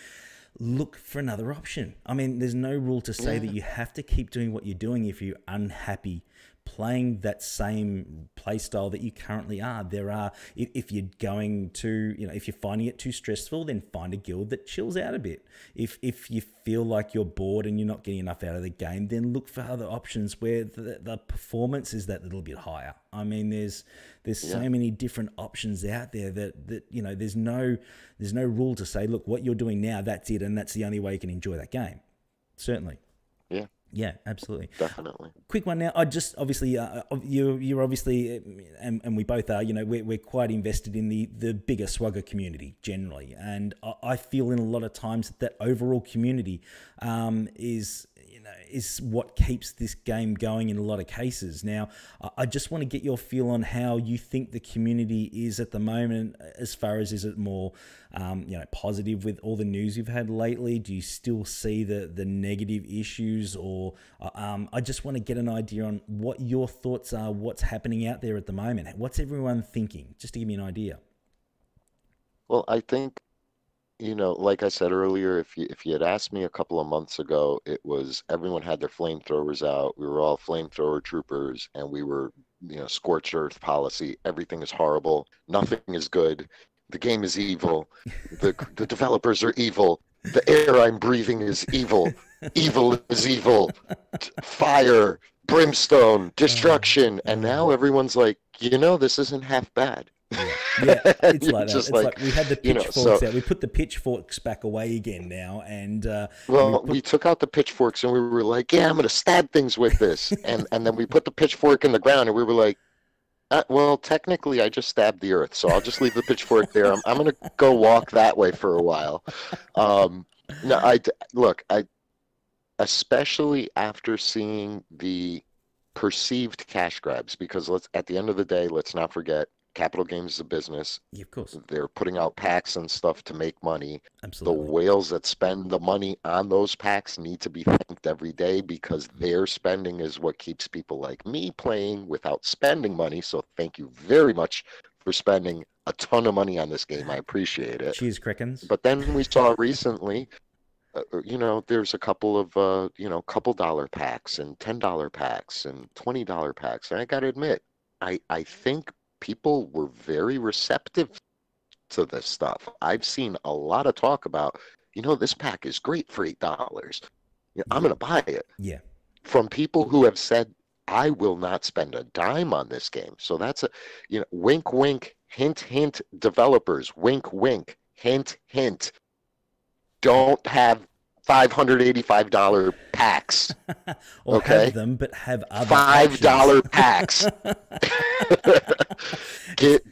look for another option. I mean, there's no rule to say that yeah, you have to keep doing what you're doing if you're unhappy playing that same play style that you currently are. There are, if you're going to, if you're finding it too stressful, then find a guild that chills out a bit. If you feel like you're bored and you're not getting enough out of the game, then look for other options where the performance is that little bit higher. I mean, there's so yeah, many different options out there that there's no rule to say, look, what you're doing now, that's it, and that's the only way you can enjoy that game. Certainly. yeah, Yeah, absolutely. definitely. Quick one now. I just obviously you're obviously and we both are. We're quite invested in the bigger SWGoH community generally, and I feel in a lot of times that overall community is what keeps this game going in a lot of cases. Now, I just want to get your feel on how you think the community is at the moment, as far as, is it more, positive with all the news you've had lately? Do you still see the negative issues, or I just want to get an idea on what your thoughts are, what's happening out there at the moment, what's everyone thinking, just to give me an idea. Well, I think, like I said earlier, if you had asked me a couple of months ago, it was everyone had their flamethrowers out. We were all flamethrower troopers, and we were, scorched earth policy. Everything is horrible. Nothing is good. The game is evil. The developers are evil. The air I'm breathing is evil. Evil is evil. Fire, brimstone, Oh, destruction. And oh. now everyone's like, this isn't half bad. Yeah, yeah, And it's you're like that. just It's like, like we had the so pitchforks out. We put the pitchforks back away again now, and we well, put. we took out the pitchforks and we were like, yeah, I'm gonna stab things with this. And then we put the pitchfork in the ground and we were like, well, technically I just stabbed the earth, so I'll just leave the pitchfork there. I'm gonna go walk that way for a while. Um, no, look, I especially after seeing the perceived cash grabs, because at the end of the day, let's not forget, Capital Games is a business. Yeah, of course, They're putting out packs and stuff to make money. The absolutely. whales that spend the money on those packs need to be thanked every day, because their spending is what keeps people like me playing without spending money. So thank you very much for spending a ton of money on this game. I appreciate it. Cheers, Krekens. But then we saw recently, there's a couple of, couple dollar packs and $10 packs and $20 packs. And I got to admit, I think people were very receptive to this stuff. I've seen a lot of talk about, this pack is great for $8. I'm Yeah, going to buy it, yeah, from people who have said, I will not spend a dime on this game. So that's wink, wink, hint, hint, developers, wink, wink, hint, hint, don't have $585 packs. Or have Okay? them, but have other options. $5 packs.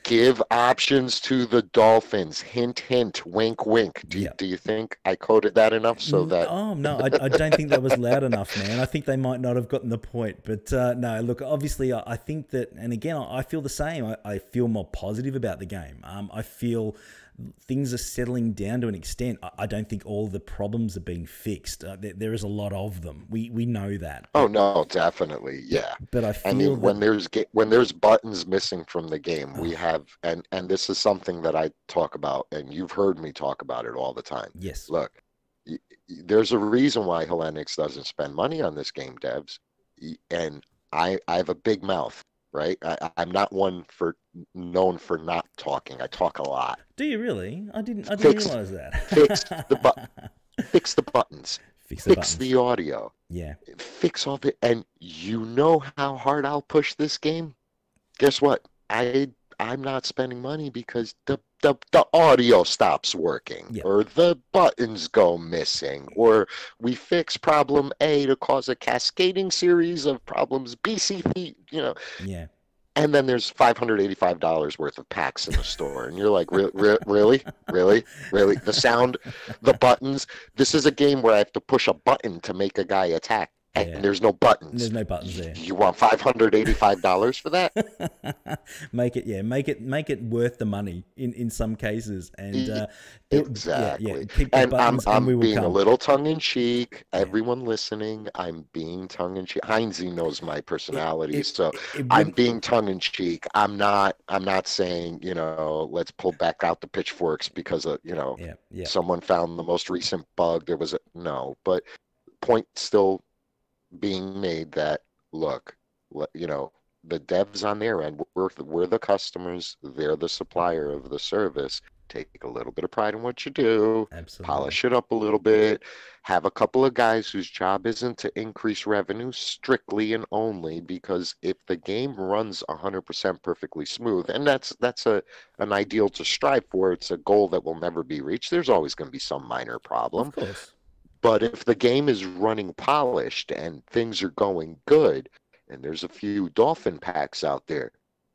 Give options to the Dolphins. Hint, hint, wink, wink. Yeah. Do you think I coded that enough so that Oh no, I don't think that was loud enough, man. I think they might not have gotten the point, but no. Look, obviously, I think that, and again, I feel the same. I feel more positive about the game. I feel things are settling down to an extent. I don't think all the problems are being fixed. There is a lot of them. We know that, Oh no, definitely. but Yeah. but I I feel mean, that. when there's buttons missing from the game, we Oh, have and this is something that I talk about and you've heard me talk about it all the time. yes. Look, there's a reason why Hellenix doesn't spend money on this game, devs. And I have a big mouth, right? I'm not one for known for not talking. I talk a lot. Do you really? I didn't Fix realize fix the but that. fix the buttons. Fix the Fix buttons. the audio. Yeah. Fix all the and you know how hard I'll push this game? Guess what? I'm not spending money because the audio stops working Yep. or the buttons go missing or we fix problem A to cause a cascading series of problems B, C, D, Yeah. and then there's $585 worth of packs in the store. And you're like, really? Really? Really? The sound, the buttons. This is a game where I have to push a button to make a guy attack. Yeah. And there's no buttons. There's no buttons there. You want $585 for that? Make it worth the money in some cases, and yeah, Exactly. keep the And buttons, and I'm we will being a come. little tongue in cheek. Yeah, Everyone listening, I'm being tongue in cheek. Heinze knows my it personality, it so it I'm wouldn't. being tongue in cheek. I'm not saying, let's pull back out the pitchforks because of, Yeah, yeah, someone found the most recent bug. There was a no, but point still being made that look, the devs on their end, we're the customers, they're the supplier of the service. Take a little bit of pride in what you do, absolutely. polish it up a little bit, have a couple of guys whose job isn't to increase revenue strictly and only because if the game runs 100% perfectly smooth, and that's an ideal to strive for, it's a goal that will never be reached. There's always going to be some minor Of problem. course. But if the game is running polished and things are going good, and there's a few dolphin packs out there,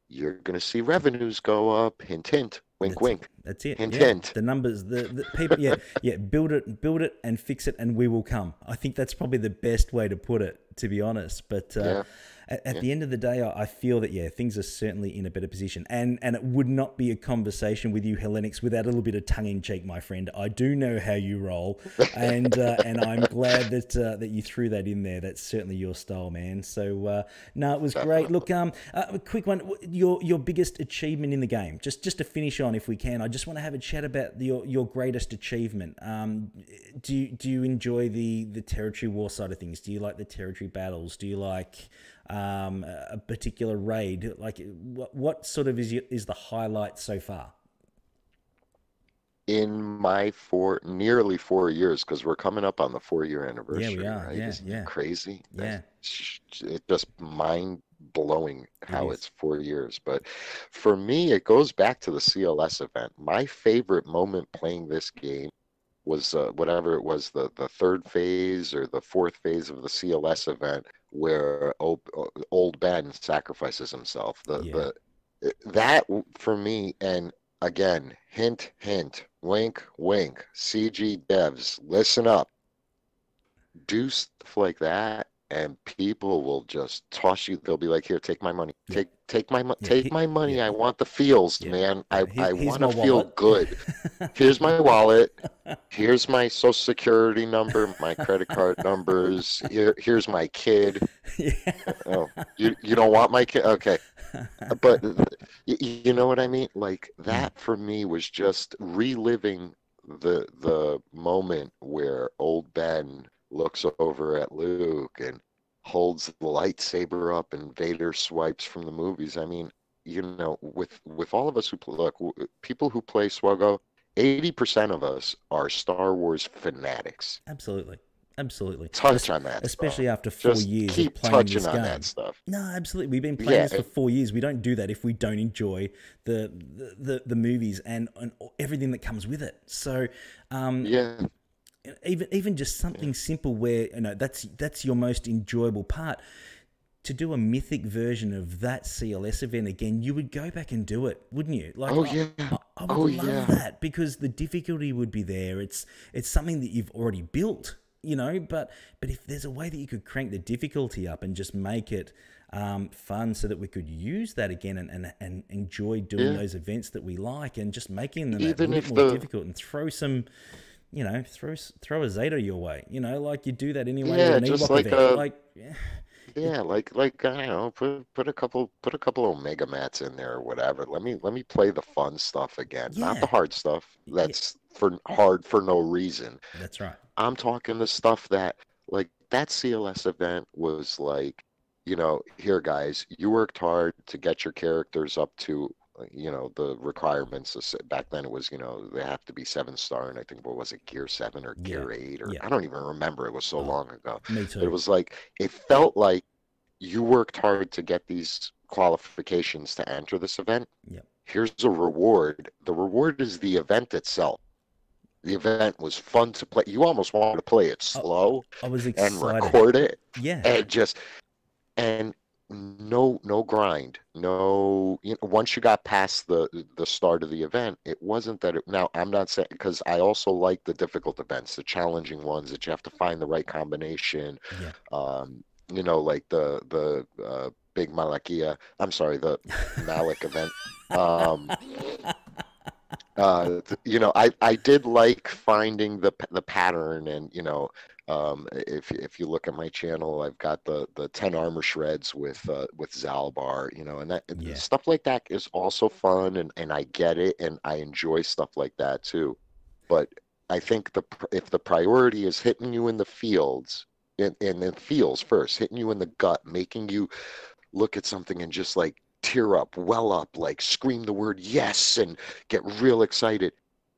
you're going to see revenues go up. Hint, hint, wink, That's wink, that's it. hint, Yeah, hint. the numbers, the people. Yeah, yeah. Build it, and fix it, and we will come. I think that's probably the best way to put it, to be honest. But Yeah, at yeah. the end of the day, I feel that yeah, things are certainly in a better position, and it would not be a conversation with you, Hellenix, without a little bit of tongue in cheek, my friend. I do know how you roll, and I'm glad that you threw that in there. That's certainly your style, man. So no, it was great. Look, Definitely. a quick one. Your biggest achievement in the game, just to finish on, if we can. I just want to have a chat about your greatest achievement. Do you enjoy the territory war side of things? Do you like the territory battles? Do you like a particular raid? Like what sort of is the highlight so far? In my nearly 4 years, because we're coming up on the 4 year Yeah, we anniversary, are. right? Yeah, Isn't that yeah, crazy? yeah. It's just mind blowing It how is. it's 4 years. But for me, it goes back to the CLS event. My favorite moment playing this game was whatever it was, the third phase or the fourth phase of the CLS event where old Ben sacrifices himself. Yeah. That for me, and again, hint, hint, wink, wink, CG devs, listen up. Do stuff like that, and people will just toss you. They'll be like, "Here, take my money. Yeah. Yeah. Take my Yeah. money. I want the feels, Yeah. man. Yeah. I Here's want my to feel wallet. good. Here's my wallet. Here's my social security number, my credit card numbers. Here's my kid. Yeah. Oh, you don't want my kid? Okay. But you know what I mean? Like Mm. that for me was just reliving the moment where old Ben looks over at Luke and holds the lightsaber up and Vader swipes from the movies. I mean, with all of us who play, look, people who play SWGoH, 80% of us are Star Wars fanatics. Absolutely. absolutely. Touch on that Especially stuff. after 4 years of Just keep playing this touching on game. that stuff. No, absolutely. We've been playing Yeah, this for 4 years. We don't do that if we don't enjoy the movies and everything that comes with it. So, yeah. even just something simple where that's your most enjoyable part. To do a mythic version of that CLS event again, you would go back and do it, wouldn't you? Like, Oh yeah. I would Oh love yeah. that because the difficulty would be there. It's something that you've already built, But if there's a way that you could crank the difficulty up and just make it fun, so that we could use that again and enjoy doing Yeah. those events that we like, and just making them a Even little bit if more the difficult, and throw some, throw a Zeta your way, like you do that anyway with yeah, an just Ewok like event, a like. Yeah. yeah, like I don't know, put a couple Omega mats in there or whatever. Let me play the fun stuff again, not the Yeah, hard stuff. yeah, That's for hard for no reason. that's right. I'm talking the stuff that like that CLS event was like, here guys, you worked hard to get your characters up to the requirements. Back then it was, they have to be 7-star, and I think what was it, Gear 7 or Yeah, Gear 8, or yeah. I don't even remember. It was so Oh, long ago. me But it too. was like it felt like you worked hard to get these qualifications to enter this event. Yep. Here's a reward. The reward is the event itself. The event was fun to play. You almost wanted to play it I, slow I was and excited. record it Yeah, and just and no grind. No, once you got past the start of the event, it wasn't that now I'm not saying, because I also like the difficult events, the challenging ones that you have to find the right combination. yeah. Like the big Malakia. I'm sorry, the Malik event. Um, I did like finding the pattern, and if you look at my channel, I've got the 10 armor shreds with Zalbar, and that Yeah, stuff like that is also fun, and I get it, and I enjoy stuff like that too. But I think if the priority is hitting you in the fields, in the feels first, hitting you in the gut, making you look at something and just like tear up, well up, like scream the word yes and get real excited.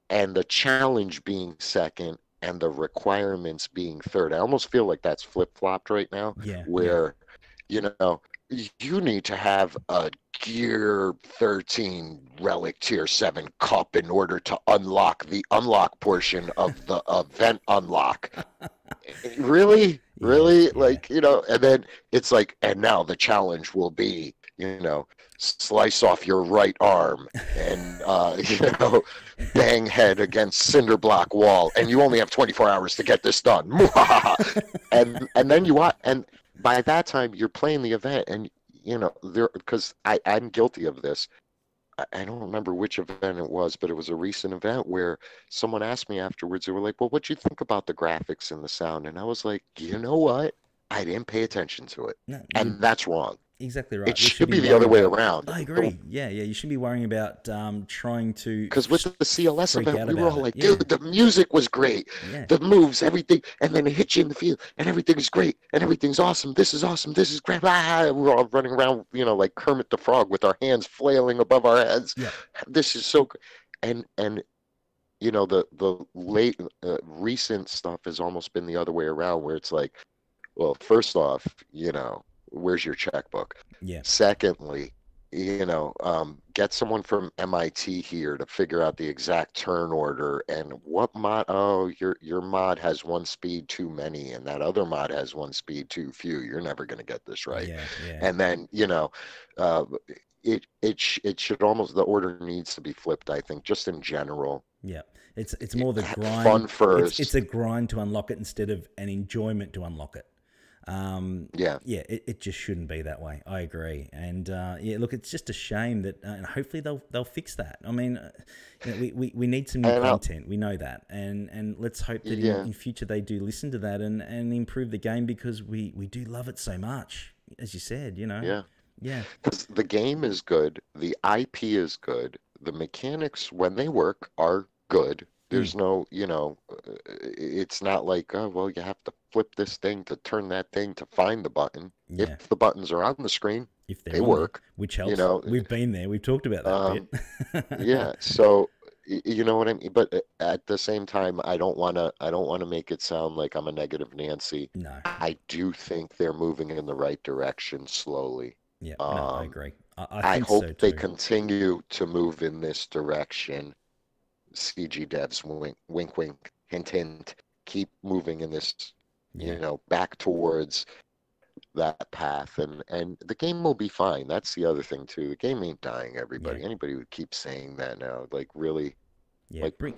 And the challenge being second and the requirements being third. I almost feel like that's flip-flopped right now, yeah, yeah. where, you know, you need to have a Gear 13 Relic Tier 7 cup in order to unlock the unlock portion of the event unlock. Really? Yeah, Really? yeah. Like, and then it's like, and now the challenge will be, slice off your right arm and, bang head against cinder block wall, and you only have 24 hours to get this done. and then and by that time you're playing the event, and because I'm guilty of this. I don't remember which event it was, but it was a recent event where someone asked me afterwards. They were like, "Well, what'd you think about the graphics and the sound?" And I was like, "You know what? I didn't pay attention to it, No, and that's wrong. exactly It right. We should should be be the other worrying way about. around." I agree. Yeah, yeah. You should be worrying about trying to Because with the CLS freak event, out we were about all it. like, Yeah, dude, the music was great, yeah, the moves, everything, and then it hits you in the field, and everything's great, and everything's awesome. This is awesome. This is great. Ah, we're all running around, like Kermit the Frog with our hands flailing above our heads. yeah, This is so, and the late recent stuff has almost been the other way around, where it's like, well, first off, where's your checkbook? yeah. Secondly, get someone from MIT here to figure out the exact turn order and what mod. Oh, your mod has one speed too many, and that other mod has one speed too few. You're never going to get this right. Yeah, yeah, And then uh, it should almost, the order needs to be flipped, I think, just in general. yeah. It's more the Have grind. fun It's first. a grind to unlock it instead of an enjoyment to unlock it. Yeah. Yeah, it just shouldn't be that way. I agree, and yeah, look, it's just a shame that, and hopefully they'll fix that. I mean, we need some new And content. We know that, and let's hope that yeah. in future they do listen to that and improve the game, because we do love it so much, as you said. Yeah. Yeah, Because the game is good, the IP is good, the mechanics, when they work, are good. mm, There's no, it's not like, oh, well, you have to flip this thing to turn that thing to find the button. yeah. If the buttons are on the screen, If they they're on there, work, which you helps. know. We've been there. We've talked about that Um, bit. yeah, so You know what I mean? But at the same time, I don't want to make it sound like I'm a negative Nancy. No. I do think they're moving in the right direction slowly. Yeah. No, I Um, agree. I I think so hope they too. continue to move in this direction. CG devs, wink, wink, wink, hint, hint, keep moving in this, Yeah. back towards that path, and the game will be fine. That's the other thing too. The game ain't dying, Yeah. everybody. Anybody would keep saying that now, like really, Yeah. like Bring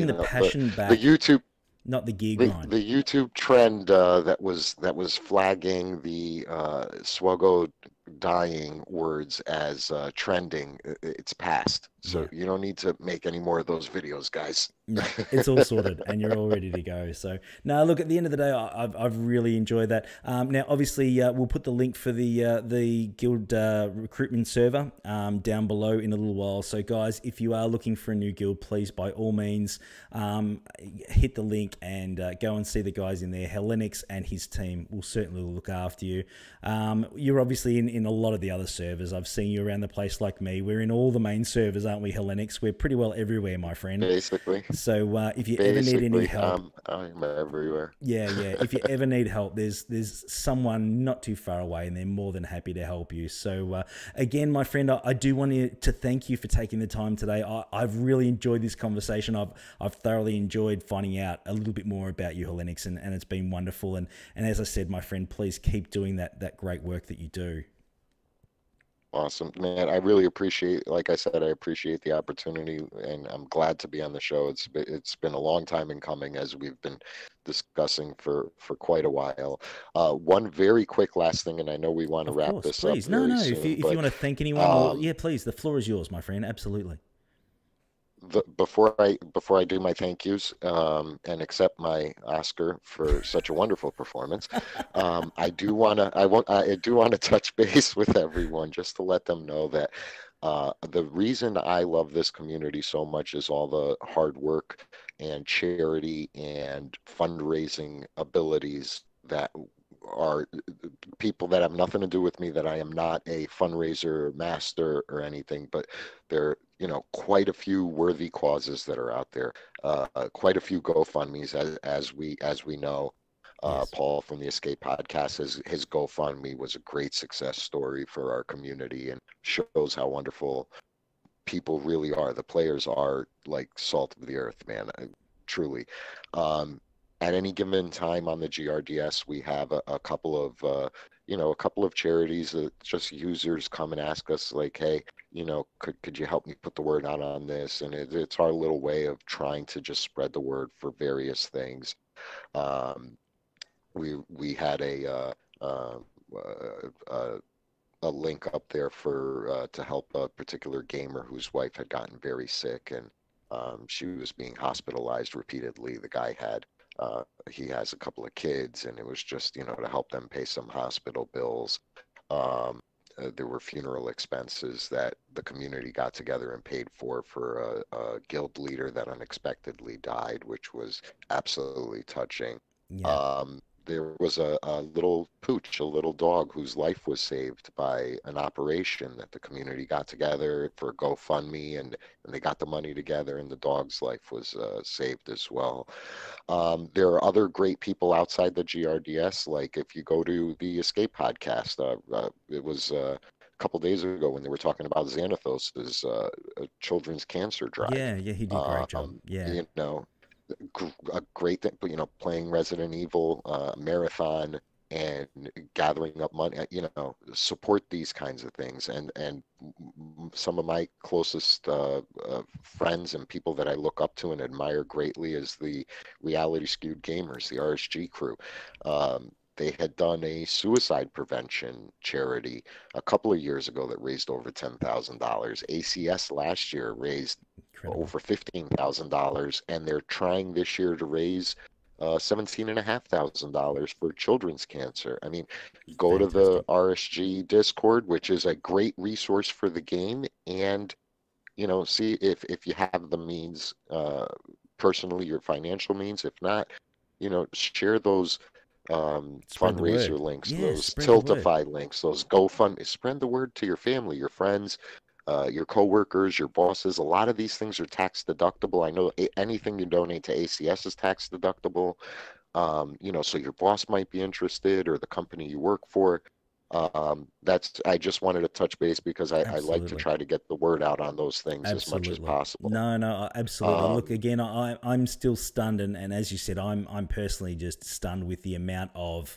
the passion the back, YouTube not the gear grind. the YouTube trend that was flagging the SWGoH dying words as trending, it's past. So Yeah. you don't need to make any more of those videos, guys. No, it's all sorted and you're all ready to go. So, no, look, at the end of the day, I've really enjoyed that. Now, obviously, we'll put the link for the guild recruitment server down below in a little while. So, guys, if you are looking for a new guild, please, by all means, hit the link and go and see the guys in there. Hellenix and his team will certainly look after you. You're obviously in a lot of the other servers. I've seen you around the place like me. We're in all the main servers, aren't we, Hellenix? We're pretty well everywhere, my friend. Basically. So if you ever need any Basically, help, I'm everywhere. yeah. If you ever need help, there's someone not too far away, and they're more than happy to help you. So again, my friend, I do want to thank you for taking the time today. I've really enjoyed this conversation. I've thoroughly enjoyed finding out a little bit more about you, Hellenix, and it's been wonderful. And as I said, my friend, please keep doing that great work that you do. Awesome, man. I really appreciate, like I said, I appreciate the opportunity, and I'm glad to be on the show. It's been a long time in coming, as we've been discussing for quite a while. One very quick last thing, and I know we want to Of wrap course, this up please. No. very If you soon, if you but want to thank anyone, or um, yeah, please. The floor is yours, my friend. Absolutely. before I do my thank yous and accept my Oscar for such a wonderful performance, I do wanna touch base with everyone just to let them know that the reason I love this community so much is all the hard work and charity and fundraising abilities that are people that have nothing to do with me, that I am not a fundraiser master or anything, but there, quite a few worthy causes that are out there, quite a few GoFundMe's as we know. Yes. Paul from the Escape Podcast, his GoFundMe was a great success story for our community and shows how wonderful people really are. The players are like salt of the earth, man, truly. Um, at any given time on the GRDS, we have a couple of a couple of charities that just users come and ask us like, hey, could you help me put the word out on this? And it's our little way of trying to just spread the word for various things. Um, we had uh, a link up there for to help a particular gamer whose wife had gotten very sick, and she was being hospitalized repeatedly. The guy had he has a couple of kids, and it was just to help them pay some hospital bills. Um, there were funeral expenses that the community got together and paid for a guild leader that unexpectedly died, which was absolutely touching. Yeah. There was a little pooch, a little dog whose life was saved by an operation that the community got together for GoFundMe, and they got the money together, and the dog's life was saved as well. There are other great people outside the GRDS, like if you go to the Escape podcast, it was a couple days ago when they were talking about Xanathos's children's cancer drive. Yeah. He did a great job. Um, Yeah. you know, a great thing, but playing Resident Evil marathon and gathering up money, support these kinds of things. And some of my closest friends and people that I look up to and admire greatly is the Reality Skewed Gamers, the RSG crew. They had done a suicide prevention charity a couple of years ago that raised over $10,000. ACS last year raised Incredible. over $15,000, and they're trying this year to raise $17,500 for children's cancer. I mean, go to the Fantastic. RSG Discord, which is a great resource for the game, and see if you have the means, personally, your financial means. If not, share those Spread the fundraiser word. links, Yeah. those Spread the word. Tiltify links, those GoFundMe. Spread the word to your family, your friends, your coworkers, your bosses. A lot of these things are tax deductible. I know anything you donate to ACS is tax deductible. So your boss might be interested, or the company you work for. I just wanted to touch base because I like to Absolutely. try to get the word out on those things as much as Absolutely. possible. No, no, absolutely. Look, Um, again, I'm still stunned, and as you said, I'm personally just stunned with the amount of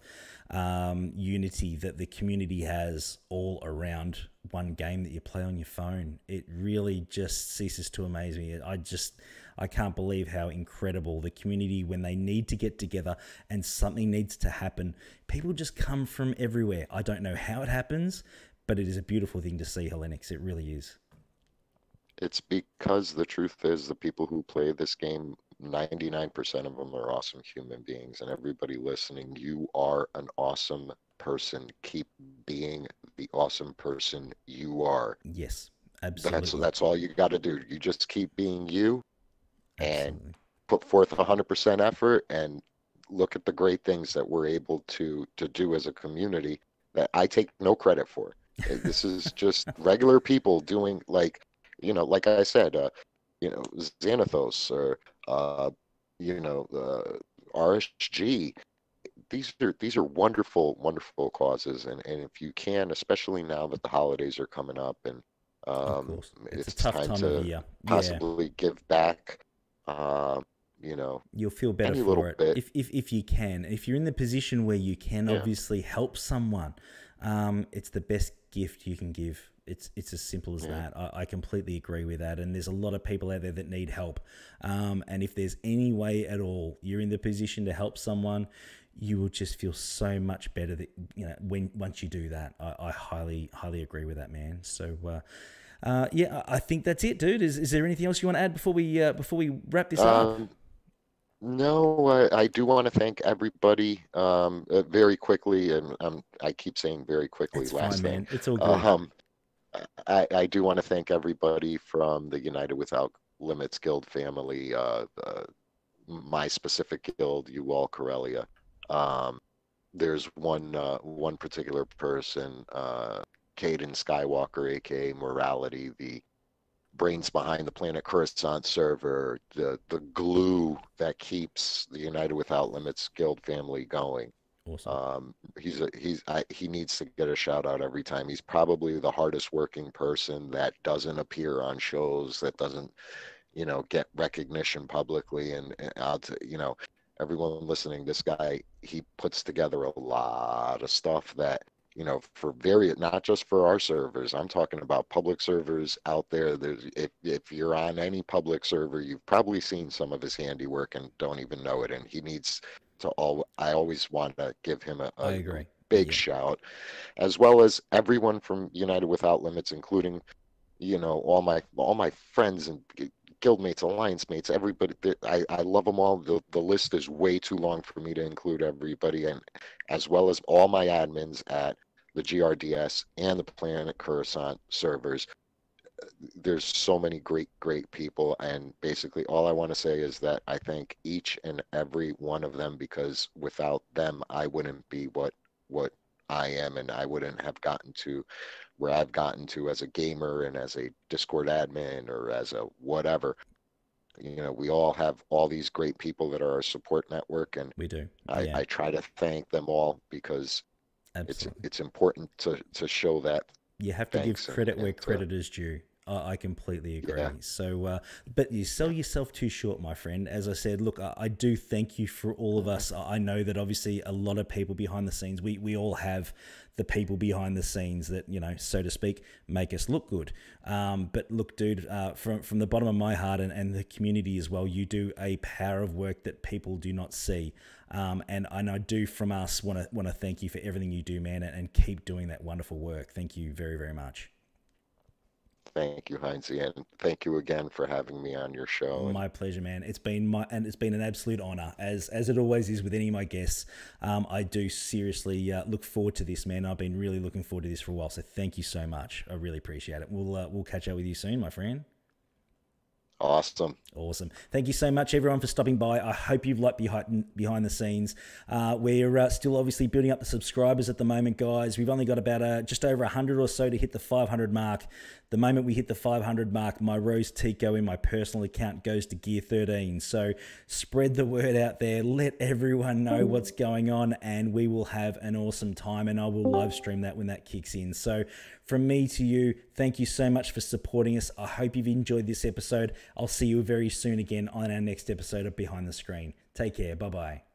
unity that the community has all around one game that you play on your phone. It really just ceases to amaze me. I can't believe how incredible the community, when they need to get together and something needs to happen, people just come from everywhere. I don't know how it happens, but it is a beautiful thing to see, Hellenix. It really is. it's because the truth is the people who play this game, 99% of them are awesome human beings. And everybody listening, you are an awesome person. Keep being the awesome person you are. Yes, That's absolutely. that's all you got to do. You just keep being you and Absolutely. put forth 100% effort and look at the great things that we're able to do as a community that I take no credit for. This is just regular people doing, like I said, Xanathos, or uh, RSG. These are wonderful, wonderful causes, and if you can, especially now that the holidays are coming up and Of course. It's a it's tough time time of to year. Yeah. possibly give back, um, you know, You'll feel better any little for it bit. if you can. If you're in the position where you can Yeah. obviously help someone, it's the best gift you can give. It's as simple as Yeah. that. I completely agree with that. And there's a lot of people out there that need help. And if there's any way at all you're in the position to help someone, you will just feel so much better that when once you do that. I highly agree with that, man. So yeah, I think that's it, dude. Is there anything else you want to add before we wrap this up? Um, no, I do want to thank everybody very quickly, and I keep saying very quickly. It's fine, Last thing, man. It's all good. um, I do want to thank everybody from the United Without Limits Guild family, my specific guild, UWOL Corellia. Um, there's one particular person, Caden Skywalker, aka Morality, the brains behind the Planet Coruscant server, the glue that keeps the United Without Limits Guild family going. Awesome. He needs to get a shout out every time. He's probably the hardest working person that doesn't appear on shows, that doesn't get recognition publicly. And everyone listening, this guy, he puts together a lot of stuff that, for various, not just for our servers. I'm talking about public servers out there. If you're on any public server, you've probably seen some of his handiwork and don't even know it. And he needs to I always want to give him I a agree. big Yeah. shout, as well as everyone from United Without Limits, including all my friends and guildmates, alliance mates, everybody. I love them all. The list is way too long for me to include everybody, and as well as all my admins at the GRDS and the Planet Coruscant servers. There's so many great people, and basically all I want to say is that I thank each and every one of them, because without them I wouldn't be what I am, and I wouldn't have gotten to where I've gotten to as a gamer and as a Discord admin or as a whatever. We all have all these great people that are our support network, and We do. I, Yeah. I try to thank them all, because it's Absolutely. it's important to show that You have to give thanks, and, credit where and to credit is due. I completely yeah, agree. So, but you sell yourself too short, my friend. As I said, look, I do thank you for all of us. I know that obviously a lot of people behind the scenes, we all have the people behind the scenes that, so to speak, make us look good. But look, dude, from the bottom of my heart and the community as well, you do a power of work that people do not see. And I do from us want to thank you for everything you do, man, and keep doing that wonderful work. Thank you very, very much. thank you, Heinzie, and thank you again for having me on your show. And My pleasure, man. It's been an absolute honor, as it always is with any of my guests. I do seriously look forward to this, man. I've been really looking forward to this for a while. So thank you so much. I really appreciate it. We'll catch up with you soon, my friend. Awesome. Awesome. Thank you so much, everyone, for stopping by. I hope you've liked behind the scenes. We're still obviously building up the subscribers at the moment, guys. We've only got about just over 100 or so to hit the 500 mark. The moment we hit the 500 mark, my Rose Tico in my personal account goes to gear 13. So spread the word out there. Let everyone know what's going on, and we will have an awesome time, and I will live stream that when that kicks in. So from me to you, thank you so much for supporting us. I hope you've enjoyed this episode. I'll see you very soon again on our next episode of Behind the Screen. Take care. Bye-bye.